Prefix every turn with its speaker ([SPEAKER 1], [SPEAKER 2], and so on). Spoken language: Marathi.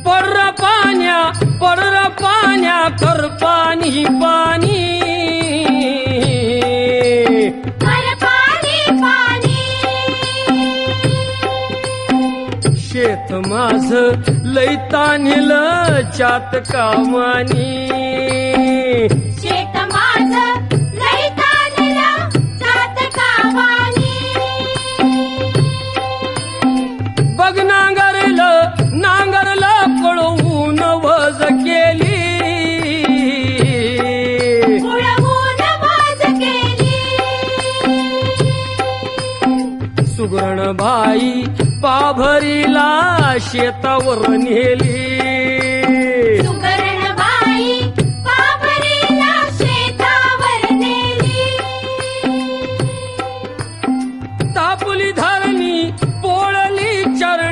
[SPEAKER 1] पर्र पाण्या कर पाणी पाणी शेत माझ लई तान्हिलं चात कामानी
[SPEAKER 2] शेत माझं लई तान्हिलं चात कामानी
[SPEAKER 1] बघ नांगरलं पळवून वज केली
[SPEAKER 2] उडवून वज केली
[SPEAKER 1] सुगरण बाई पाभरीला शेतावर नेली